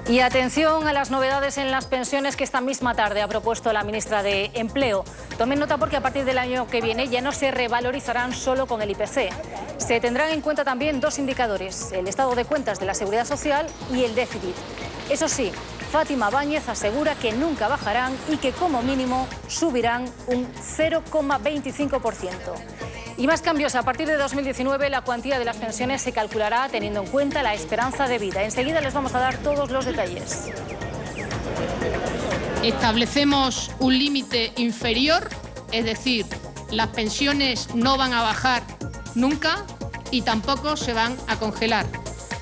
Y atención a las novedades en las pensiones que esta misma tarde ha propuesto la ministra de Empleo. Tomen nota porque a partir del año que viene ya no se revalorizarán solo con el IPC. Se tendrán en cuenta también dos indicadores, el estado de cuentas de la Seguridad Social y el déficit. Eso sí, Fátima Báñez asegura que nunca bajarán y que como mínimo subirán un 0,25%. Y más cambios. A partir de 2019 la cuantía de las pensiones se calculará teniendo en cuenta la esperanza de vida. Enseguida les vamos a dar todos los detalles. Establecemos un límite inferior, es decir, las pensiones no van a bajar nunca y tampoco se van a congelar.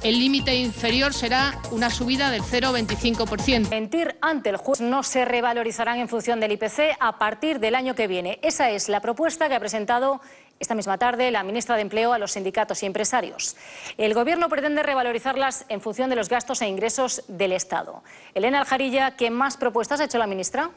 El límite inferior será una subida del 0,25%. Mentir ante el juez. No se revalorizarán en función del IPC a partir del año que viene. Esa es la propuesta que ha presentado esta misma tarde la ministra de Empleo a los sindicatos y empresarios. El Gobierno pretende revalorizarlas en función de los gastos e ingresos del Estado. Elena Aljarilla, ¿qué más propuestas ha hecho la ministra?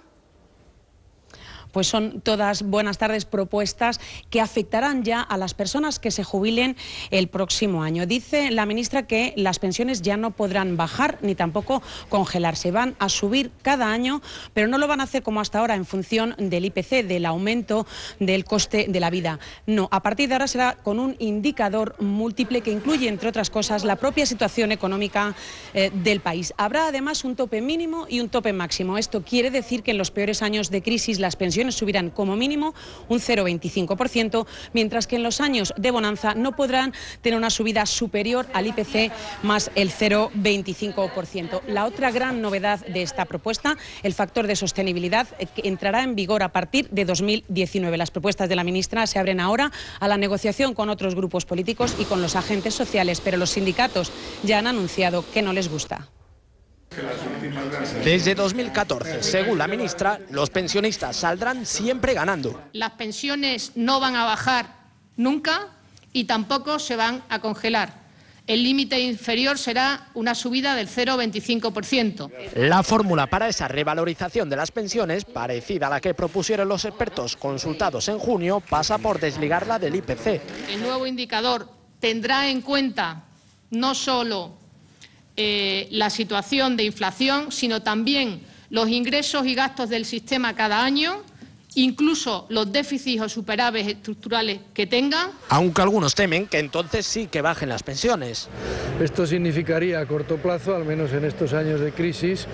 Pues son todas, buenas tardes, propuestas que afectarán ya a las personas que se jubilen el próximo año. Dice la ministra que las pensiones ya no podrán bajar ni tampoco congelarse. Van a subir cada año, pero no lo van a hacer como hasta ahora en función del IPC, del aumento del coste de la vida. No, a partir de ahora será con un indicador múltiple que incluye, entre otras cosas, la propia situación económica del país. Habrá además un tope mínimo y un tope máximo. Esto quiere decir que en los peores años de crisis las pensiones subirán como mínimo un 0,25%, mientras que en los años de bonanza no podrán tener una subida superior al IPC más el 0,25%. La otra gran novedad de esta propuesta, el factor de sostenibilidad, que entrará en vigor a partir de 2019. Las propuestas de la ministra se abren ahora a la negociación con otros grupos políticos y con los agentes sociales, pero los sindicatos ya han anunciado que no les gusta. Desde 2014, según la ministra, los pensionistas saldrán siempre ganando. Las pensiones no van a bajar nunca y tampoco se van a congelar. El límite inferior será una subida del 0,25%. La fórmula para esa revalorización de las pensiones, parecida a la que propusieron los expertos consultados en junio, pasa por desligarla del IPC. El nuevo indicador tendrá en cuenta no solo la situación de inflación, sino también los ingresos y gastos del sistema cada año, incluso los déficits o superávits estructurales que tengan. Aunque algunos temen que entonces sí que bajen las pensiones. Esto significaría a corto plazo, al menos en estos años de crisis,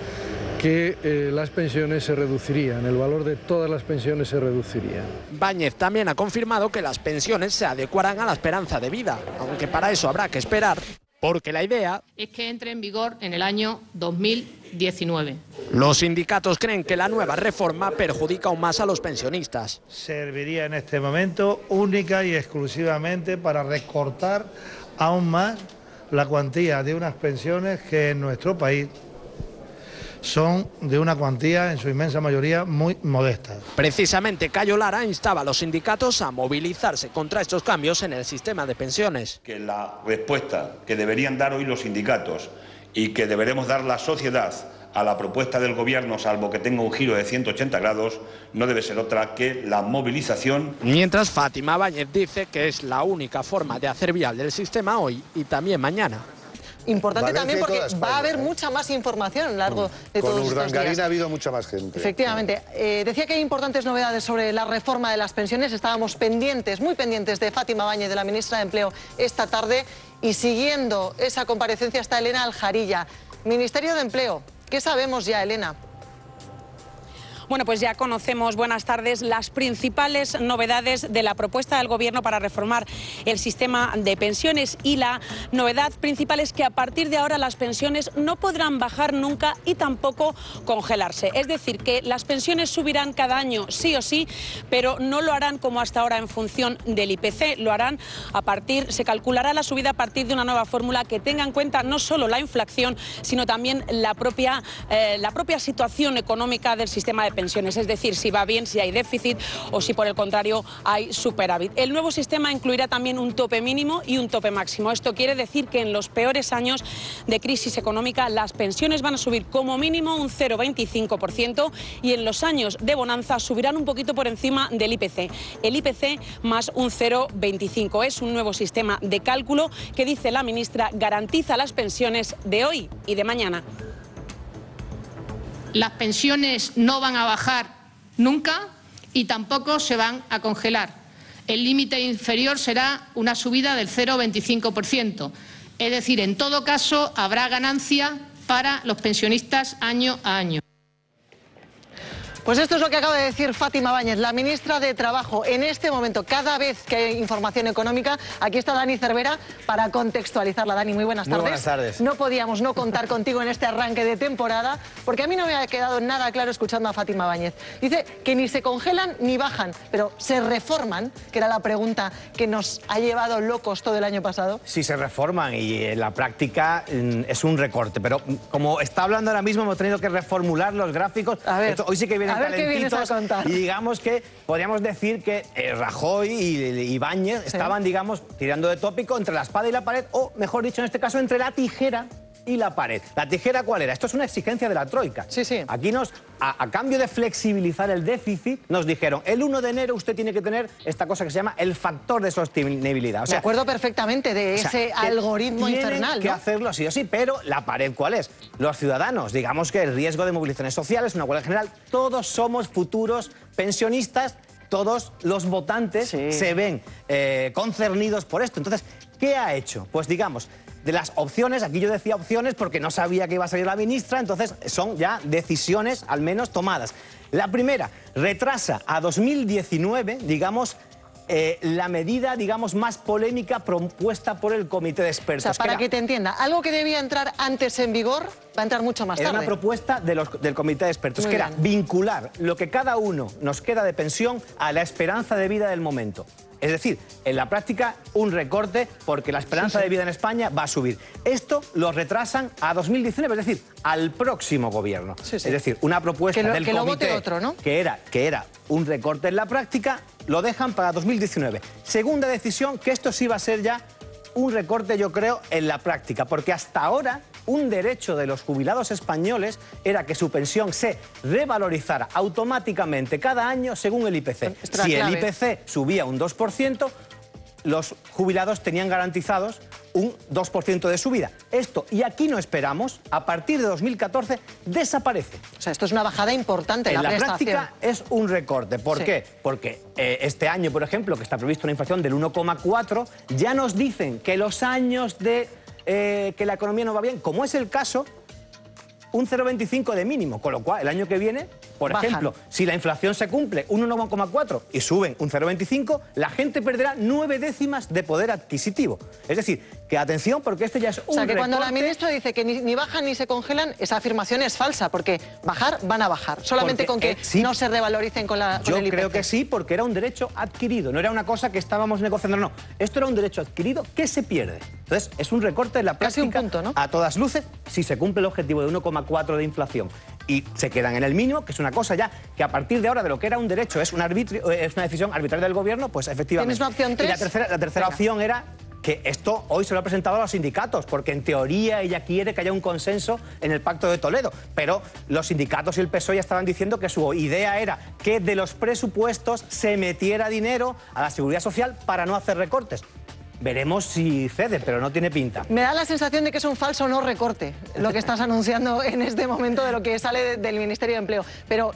que las pensiones se reducirían, el valor de todas las pensiones se reduciría. Báñez también ha confirmado que las pensiones se adecuarán a la esperanza de vida, aunque para eso habrá que esperar, porque la idea es que entre en vigor en el año 2019. Los sindicatos creen que la nueva reforma perjudica aún más a los pensionistas. Serviría en este momento única y exclusivamente para recortar aún más la cuantía de unas pensiones que en nuestro país son de una cuantía, en su inmensa mayoría, muy modesta. Precisamente Cayo Lara instaba a los sindicatos a movilizarse contra estos cambios en el sistema de pensiones. Que la respuesta que deberían dar hoy los sindicatos y que deberemos dar la sociedad a la propuesta del Gobierno, salvo que tenga un giro de 180 grados, no debe ser otra que la movilización. Mientras Fátima Báñez dice que es la única forma de hacer viable el sistema hoy y también mañana. Importante también porque va a haber mucha más información a lo largo de todos estos días. Con Urdangarín ha habido mucha más gente. Efectivamente. Decía que hay importantes novedades sobre la reforma de las pensiones. Estábamos pendientes, muy pendientes de Fátima Báñez, de la ministra de Empleo, esta tarde. Y siguiendo esa comparecencia está Elena Aljarilla. Ministerio de Empleo, ¿qué sabemos ya, Elena? Bueno, pues ya conocemos, buenas tardes, las principales novedades de la propuesta del Gobierno para reformar el sistema de pensiones. Y la novedad principal es que a partir de ahora las pensiones no podrán bajar nunca y tampoco congelarse. Es decir, que las pensiones subirán cada año sí o sí, pero no lo harán como hasta ahora en función del IPC. Lo harán se calculará la subida a partir de una nueva fórmula que tenga en cuenta no solo la inflación, sino también la propia situación económica del sistema de pensiones. Es decir, si va bien, si hay déficit o si por el contrario hay superávit. El nuevo sistema incluirá también un tope mínimo y un tope máximo. Esto quiere decir que en los peores años de crisis económica las pensiones van a subir como mínimo un 0,25% y en los años de bonanza subirán un poquito por encima del IPC. El IPC más un 0,25. Es un nuevo sistema de cálculo que, dice la ministra, garantiza las pensiones de hoy y de mañana. las pensiones no van a bajar nunca y tampoco se van a congelar. El límite inferior será una subida del 0,25%. Es decir, en todo caso, habrá ganancia para los pensionistas año a año. Pues esto es lo que acaba de decir Fátima Báñez, la ministra de Trabajo. En este momento, cada vez que hay información económica, aquí está Dani Cervera para contextualizarla. Dani, muy buenas tardes. Muy buenas tardes. No podíamos no contar contigo en este arranque de temporada, porque a mí no me ha quedado nada claro escuchando a Fátima Báñez. Dice que ni se congelan ni bajan, pero se reforman, que era la pregunta que nos ha llevado locos todo el año pasado. Sí, se reforman y en la práctica es un recorte, pero como está hablando ahora mismo hemos tenido que reformular los gráficos. A ver, hoy sí que vienen a ver qué vienes a calentitos contar. y digamos que podríamos decir que Rajoy y Báñez estaban, digamos, tirando de tópico entre la espada y la pared, o mejor dicho en este caso, entre la tijera y la pared. ¿La tijera cuál era? Esto es una exigencia de la Troika. Sí, sí. Aquí a cambio de flexibilizar el déficit, nos dijeron, el 1 de enero usted tiene que tener esta cosa que se llama el factor de sostenibilidad. O sea, me acuerdo perfectamente de ese algoritmo infernal, que ¿no? hacerlo sí o sí, pero la pared ¿cuál es? Los ciudadanos, digamos que el riesgo de movilizaciones sociales, una huelga general, todos somos futuros pensionistas, todos los votantes se ven concernidos por esto. Entonces, ¿qué ha hecho? Pues digamos, de las opciones, aquí yo decía opciones porque no sabía que iba a salir la ministra, entonces son ya decisiones al menos tomadas. La primera, retrasa a 2019, digamos, la medida, digamos, más polémica propuesta por el comité de expertos. O sea, para que te entienda, algo que debía entrar antes en vigor va a entrar mucho más tarde. Era una propuesta del comité de expertos, que era vincular lo que cada uno nos queda de pensión a la esperanza de vida del momento. Es decir, en la práctica, un recorte porque la esperanza de vida en España va a subir. Esto lo retrasan a 2019, es decir, al próximo gobierno. Es decir, una propuesta del comité lo vote otro, ¿no? que era un recorte en la práctica, lo dejan para 2019. Segunda decisión, que esto sí va a ser ya un recorte, yo creo, en la práctica, porque hasta ahora un derecho de los jubilados españoles era que su pensión se revalorizara automáticamente cada año según el IPC. Si el IPC subía un 2%, los jubilados tenían garantizados un 2% de subida. Esto, y aquí no esperamos, a partir de 2014 desaparece. O sea, esto es una bajada importante en la prestación. práctica es un recorte. ¿Por qué? Porque este año, por ejemplo, que está previsto una inflación del 1,4, ya nos dicen que los años de que la economía no va bien, como es el caso, un 0,25 de mínimo, con lo cual el año que viene, por ejemplo, si la inflación se cumple un 1,4 y suben un 0,25, la gente perderá 9 décimas de poder adquisitivo. Es decir, que atención, porque esto ya es un recorte. O sea, que cuando la ministra dice que ni bajan ni se congelan, esa afirmación es falsa, porque bajar van a bajar, solamente porque, con que no se revaloricen con el IPC. Yo creo que sí, porque era un derecho adquirido, no era una cosa que estábamos negociando, no. Esto era un derecho adquirido que se pierde. Entonces, es un recorte en la práctica, casi un punto, ¿no? A todas luces, si se cumple el objetivo de 1,4 de inflación y se quedan en el mínimo, que es una cosa ya que a partir de ahora de lo que era un derecho es una decisión arbitraria del gobierno, pues efectivamente. ¿Tienes una opción 3? Y la tercera opción era que esto hoy se lo ha presentado a los sindicatos, porque en teoría ella quiere que haya un consenso en el Pacto de Toledo, pero los sindicatos y el PSOE ya estaban diciendo que su idea era que de los presupuestos se metiera dinero a la Seguridad Social para no hacer recortes. Veremos si cede, pero no tiene pinta. Me da la sensación de que es un falso no recorte lo que estás anunciando en este momento de lo que sale del Ministerio de Empleo. Pero